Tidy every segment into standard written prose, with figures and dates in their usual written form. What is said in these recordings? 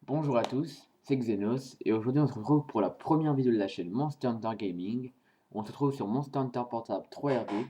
Bonjour à tous, c'est Xenos et aujourd'hui on se retrouve pour la première vidéo de la chaîne Monster Hunter Gaming. On se retrouve sur Monster Hunter Portable 3RD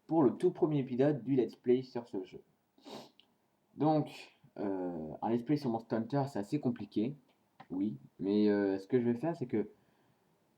pour le tout premier épisode du let's play sur ce jeu. Donc, un let's play sur Monster Hunter c'est assez compliqué, oui, mais ce que je vais faire c'est que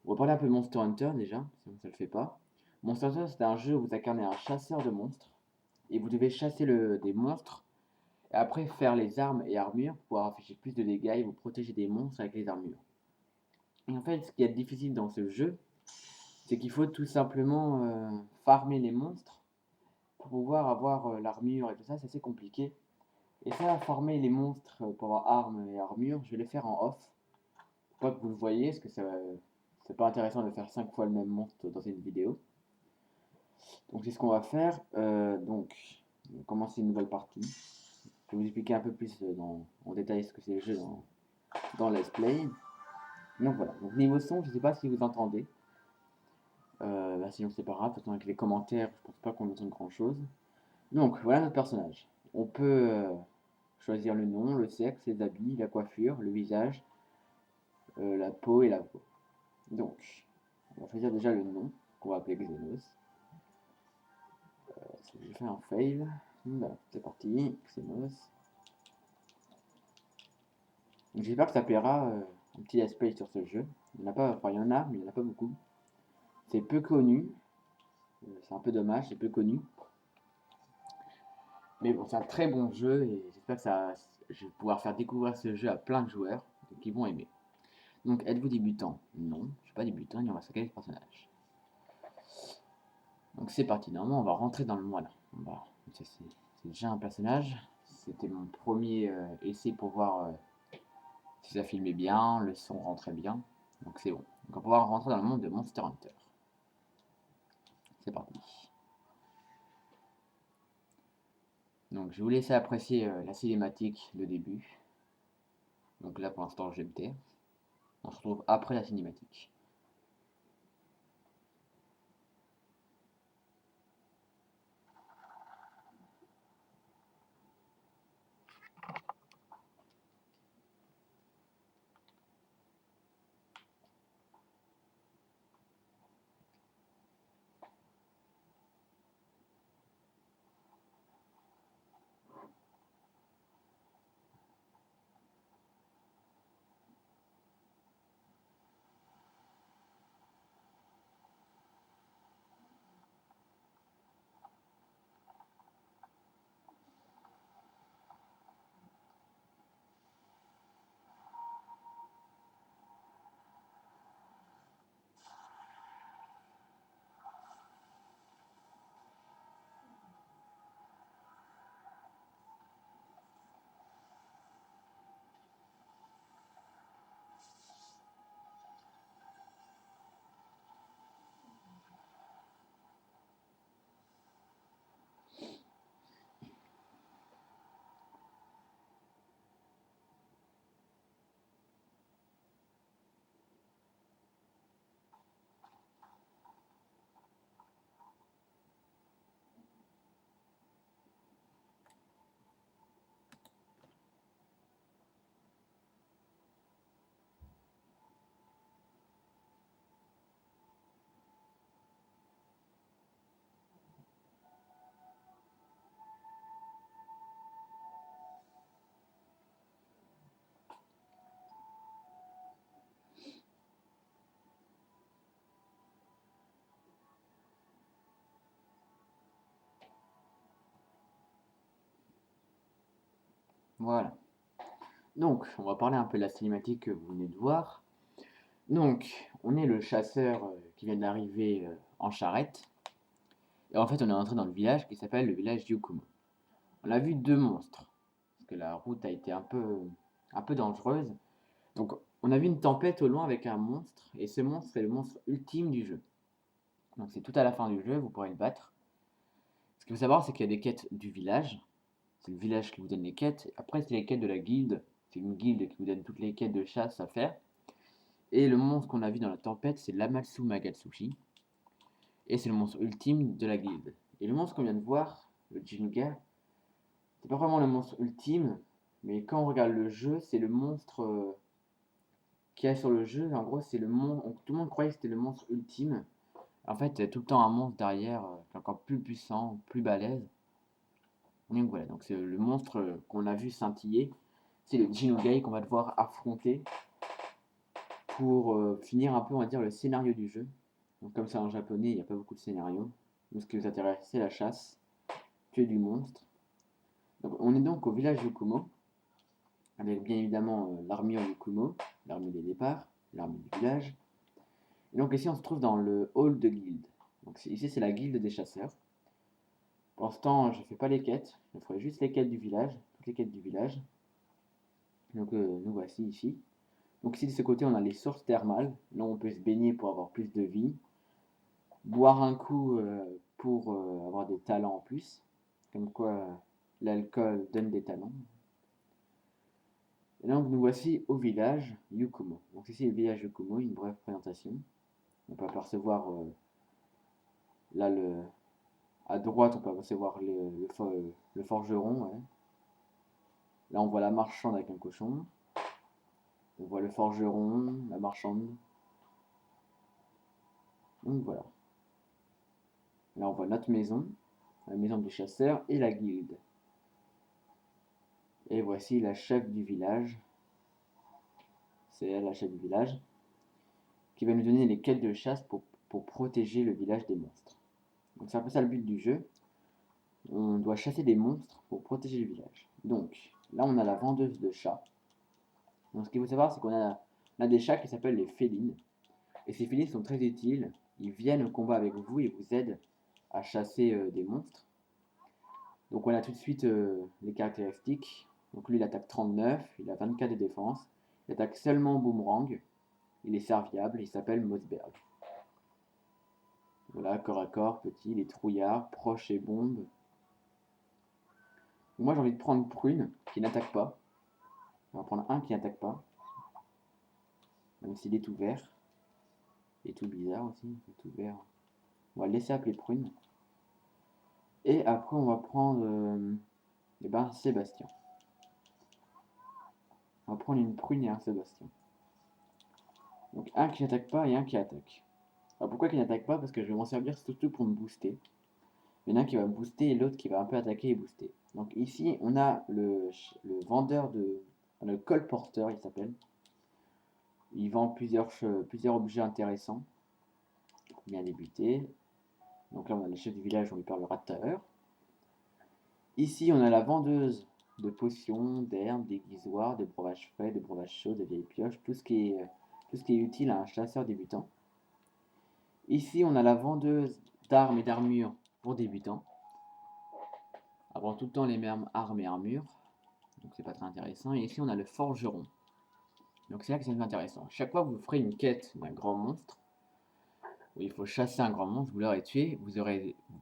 on va parler un peu de Monster Hunter déjà, sinon ça le fait pas. Monster Hunter c'est un jeu où vous incarnez un chasseur de monstres et vous devez chasser des monstres. Et après, faire les armes et armures pour pouvoir afficher plus de dégâts et vous protéger des monstres avec les armures. Et en fait, ce qui est difficile dans ce jeu, c'est qu'il faut tout simplement farmer les monstres pour pouvoir avoir l'armure et tout ça, c'est assez compliqué. Et ça, farmer les monstres pour avoir armes et armure, je vais les faire en off. Pas que vous le voyez, parce que c'est pas intéressant de faire 5 fois le même monstre dans une vidéo. Donc c'est ce qu'on va faire. On va commencer une nouvelle partie. Je vais vous expliquer un peu plus en détail ce que c'est le jeu dans Let's Play. Donc voilà, donc niveau son, je sais pas si vous entendez. Sinon c'est pas grave, de toute façon avec les commentaires, je pense pas qu'on entende grand chose. Donc voilà notre personnage. On peut choisir le nom, le sexe, les habits, la coiffure, le visage, la peau et la voix. Donc, on va choisir déjà le nom, qu'on va appeler Xenos. Je vais faire un fail. Voilà, c'est parti, Xenos. J'espère que ça plaira un petit aspect sur ce jeu. Il y en a pas, enfin il y en a, mais il n'y en a pas beaucoup. C'est peu connu, c'est un peu dommage, c'est peu connu. Mais bon, c'est un très bon jeu et j'espère que je vais pouvoir faire découvrir ce jeu à plein de joueurs qui vont aimer. Donc, êtes-vous débutant? Non, je ne suis pas débutant et on va se quel personnage. Donc c'est parti, normalement on va rentrer dans le mois là. C'est déjà un personnage. C'était mon premier essai pour voir si ça filmait bien, le son rentrait bien. Donc c'est bon. Donc on va pouvoir rentrer dans le monde de Monster Hunter. C'est parti. Donc je vais vous laisser apprécier la cinématique de début. Donc là pour l'instant je vais me taire. On se retrouve après la cinématique. Voilà. Donc on va parler un peu de la cinématique que vous venez de voir. Donc on est le chasseur qui vient d'arriver en charrette. Et en fait on est entré dans le village qui s'appelle le village Yukumo. On a vu deux monstres. Parce que la route a été un peu dangereuse. Donc, on a vu une tempête au loin avec un monstre. Et ce monstre est le monstre ultime du jeu. Donc, c'est tout à la fin du jeu, vous pourrez le battre. Ce qu'il faut savoir, c'est qu'il y a des quêtes du village. C'est le village qui vous donne les quêtes. Après, c'est les quêtes de la guilde. C'est une guilde qui vous donne toutes les quêtes de chasse à faire. Et le monstre qu'on a vu dans la tempête, c'est l'Amatsu Magatsushi. Et c'est le monstre ultime de la guilde. Et le monstre qu'on vient de voir, le Jinga, c'est pas vraiment le monstre ultime, Mais quand on regarde le jeu, c'est le monstre qu'il y a sur le jeu. En gros, c'est le monstre. Tout le monde croyait que c'était le monstre ultime. En fait, il y a tout le temps un monstre derrière qui est encore plus puissant, plus balèze. Donc voilà, donc c'est le monstre qu'on a vu scintiller. C'est le Jinogay qu'on va devoir affronter pour finir un peu, on va dire, le scénario du jeu. Donc comme ça en japonais, il n'y a pas beaucoup de scénario. Donc ce qui nous intéresse, c'est la chasse, tuer du monstre. Donc, on est donc au village Yukumo, avec bien évidemment l'armure Yukumo, l'armure des départs, l'armure du village. Et donc ici on se trouve dans le hall de guilde. Donc ici c'est la guilde des chasseurs. Pour l'instant je ne fais pas les quêtes, je ferai juste les quêtes du village, toutes les quêtes du village. Donc nous voici ici. Donc ici de ce côté on a les sources thermales, là on peut se baigner pour avoir plus de vie, boire un coup pour avoir des talents en plus, comme quoi l'alcool donne des talents. Et donc nous voici au village Yukumo. Donc ici le village Yukumo, une brève présentation. On peut apercevoir là à droite on peut apercevoir le forgeron. Ouais. Là on voit la marchande avec un cochon. On voit le forgeron, la marchande. Donc voilà. Là on voit notre maison, la maison du chasseur et la guilde. Et voici la chef du village. C'est elle la chef du village qui va nous donner les quêtes de chasse pour protéger le village des monstres. Donc c'est un peu ça le but du jeu. On doit chasser des monstres pour protéger le village. Donc là on a la vendeuse de chats. Donc ce qu'il faut savoir c'est qu'on a des chats qui s'appellent les félines. Et ces félines sont très utiles. Ils viennent au combat avec vous et vous aident à chasser des monstres. Donc on a tout de suite les caractéristiques. Donc lui il attaque 39, il a 24 de défense. Il attaque seulement boomerang. Il est serviable, il s'appelle Mossberg. Voilà, corps à corps, petit, il est trouillard, proche et bombe. Moi j'ai envie de prendre Prune, qui n'attaque pas. On va prendre un qui n'attaque pas. Même s'il est tout vert. Il est tout bizarre aussi, il est tout vert. On va le laisser appeler Prune. Et après on va prendre Sébastien. On va prendre une Prune et un Sébastien. Donc un qui n'attaque pas et un qui attaque. Alors pourquoi qui n'attaque pas? Parce que je vais m'en servir surtout pour me booster. Il y en a un qui va me booster et l'autre qui va un peu attaquer et booster. Donc ici, on a le vendeur le colporteur, il s'appelle. Il vend plusieurs objets intéressants pour bien débuter. Donc là, on a le chef du village, on lui parlera tout à l'heure. Ici, on a la vendeuse de potions, d'herbes, d'aiguisoirs, de breuvages frais, de breuvages chauds, de vieilles pioches, tout ce qui est utile à un chasseur débutant. Ici, on a la vendeuse d'armes et d'armures pour débutants. Avoir tout le temps les mêmes armes et armures. Donc c'est pas très intéressant. Et ici on a le forgeron. Donc c'est là que c'est intéressant. Chaque fois que vous ferez une quête d'un grand monstre, où il faut chasser un grand monstre, vous l'aurez tué, vous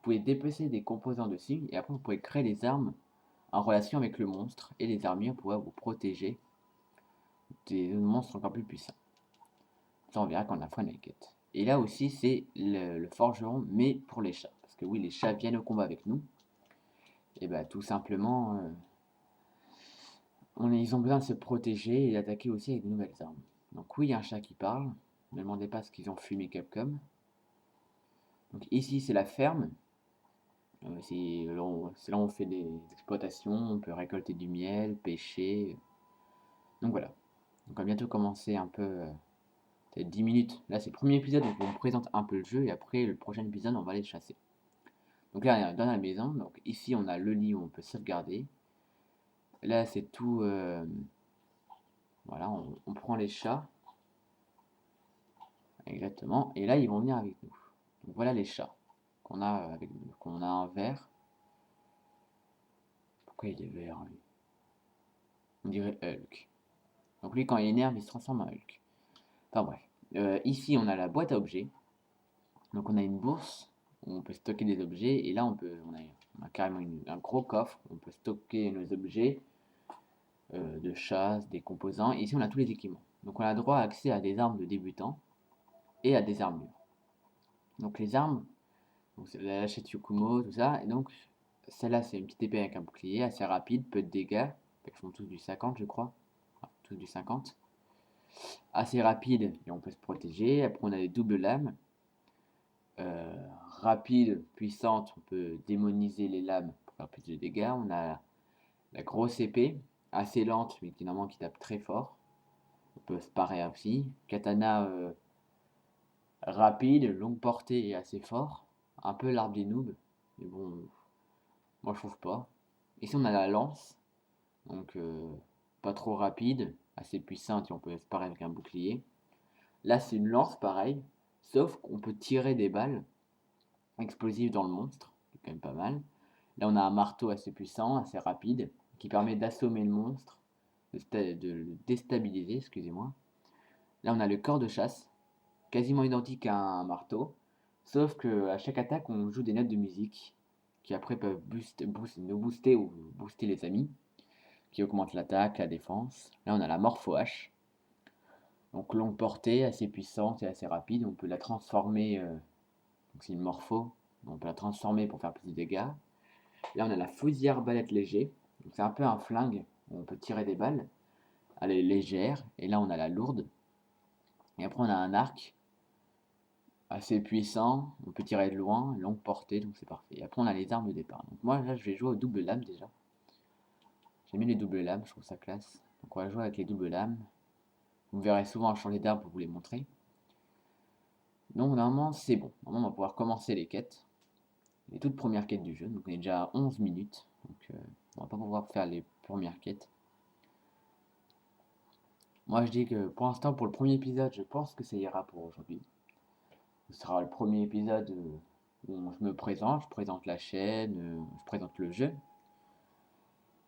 pouvez dépecer des composants dessus, et après vous pouvez créer des armes en relation avec le monstre, et les armures pour vous protéger des monstres encore plus puissants. Ça on verra quand on a fait la quête. Et là aussi c'est le forgeron, mais pour les chats. Parce que oui, les chats viennent au combat avec nous. Et bah tout simplement, ils ont besoin de se protéger et d'attaquer aussi avec de nouvelles armes. Donc oui, il y a un chat qui parle. Ne me demandez pas ce qu'ils ont fumé Capcom. Donc ici, c'est la ferme. C'est là où on fait des exploitations. On peut récolter du miel, pêcher. Donc voilà. Donc on va bientôt commencer un peu. Peut-être 10 minutes. Là, c'est le premier épisode, donc on vous présente un peu le jeu. Et après, le prochain épisode, on va aller chasser. Donc là, on est dans la maison. Donc ici, on a le lit où on peut sauvegarder. Là, c'est tout. Voilà, on prend les chats. Exactement. Et là, ils vont venir avec nous. Donc voilà les chats qu'on a avec nous. Qu'on a un vert. Pourquoi il est vert lui? On dirait Hulk. Donc lui, quand il énerve, il se transforme en Hulk. Enfin bref. Ici, on a la boîte à objets. Donc on a une bourse où on peut stocker des objets. Et là, on a carrément un gros coffre où on peut stocker nos objets de chasse, des composants. Et ici, on a tous les équipements. Donc on a droit à accès à des armes de débutants et à des armures. Donc les armes, donc c'est la lâchette Yukumo, tout ça. Et donc celle-là, c'est une petite épée avec un bouclier, assez rapide, peu de dégâts. Ils font tous du 50, je crois. Enfin, tous du 50. Assez rapide et on peut se protéger. Après, on a les doubles lames. Rapide, puissante, on peut démoniser les lames pour faire plus de dégâts. On a la grosse épée, assez lente, mais finalement qui tape très fort. On peut se parer aussi. Katana rapide, longue portée et assez fort. Un peu l'arbre des noobs. Mais bon, moi je trouve pas. Ici on a la lance. Donc pas trop rapide, assez puissante et on peut se parer avec un bouclier. Là c'est une lance pareil. Sauf qu'on peut tirer des balles explosives dans le monstre. C'est quand même pas mal. Là on a un marteau assez puissant, assez rapide. Qui permet d'assommer le monstre. De le déstabiliser, excusez-moi. Là on a le corps de chasse, quasiment identique à un marteau, sauf que à chaque attaque on joue des notes de musique qui après peuvent nous booster ou booster les amis, qui augmentent l'attaque, la défense. Là on a la morpho hache, donc longue portée, assez puissante et assez rapide. On peut la transformer, donc c'est une morpho, on peut la transformer pour faire plus de dégâts. Là on a la fusille arbalète léger, donc c'est un peu un flingue où on peut tirer des balles. Elle est légère, et là on a la lourde. Et après on a un arc assez puissant, on peut tirer de loin, longue portée, donc c'est parfait. Et après on a les armes de départ. Donc moi là je vais jouer au double lame déjà. J'aime bien les doubles lames, je trouve ça classe. Donc on va jouer avec les doubles lames. Vous me verrez souvent changer d'arme pour vous les montrer. Donc normalement c'est bon. Normalement on va pouvoir commencer les quêtes. Les toutes premières quêtes du jeu. Donc on est déjà à 11 minutes. Donc on va pas pouvoir faire les premières quêtes. Moi je dis que pour l'instant pour le premier épisode je pense que ça ira pour aujourd'hui. Ce sera le premier épisode où je me présente, je présente la chaîne, je présente le jeu.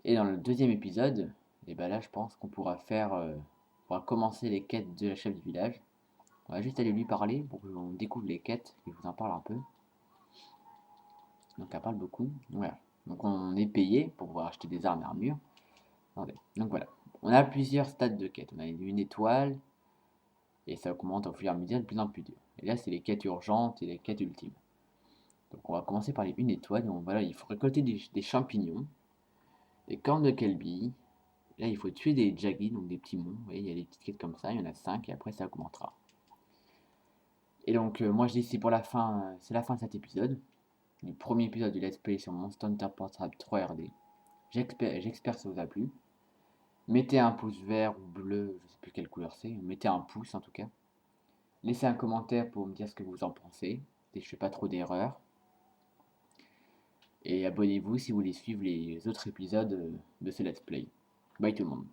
Et dans le deuxième épisode, et ben là je pense qu'on pourra on pourra commencer les quêtes de la chef du village. On va juste aller lui parler pour qu'on découvre les quêtes, et je vous en parle un peu. Donc elle parle beaucoup. Voilà. Donc on est payé pour pouvoir acheter des armes et armures. Attendez. Donc voilà. On a plusieurs stades de quêtes. On a une étoile, et ça augmente au fur et à mesure de plus en plus dur. Et là c'est les quêtes urgentes et les quêtes ultimes. Donc on va commencer par les une étoile. Donc voilà, il faut récolter des champignons, des cornes de kelbi. Là, il faut tuer des jaggi, donc des petits mons. Vous voyez, il y a des petites quêtes comme ça, il y en a 5 et après ça augmentera. Et donc, moi je dis c'est pour la fin, c'est la fin de cet épisode, du premier épisode du Let's Play sur Monster Hunter Portable 3 RD. J'espère que ça vous a plu. Mettez un pouce vert ou bleu, je sais plus quelle couleur c'est, mettez un pouce en tout cas. Laissez un commentaire pour me dire ce que vous en pensez, si je fais pas trop d'erreurs. Et abonnez-vous si vous voulez suivre les autres épisodes de ce Let's Play. Bye tout le monde.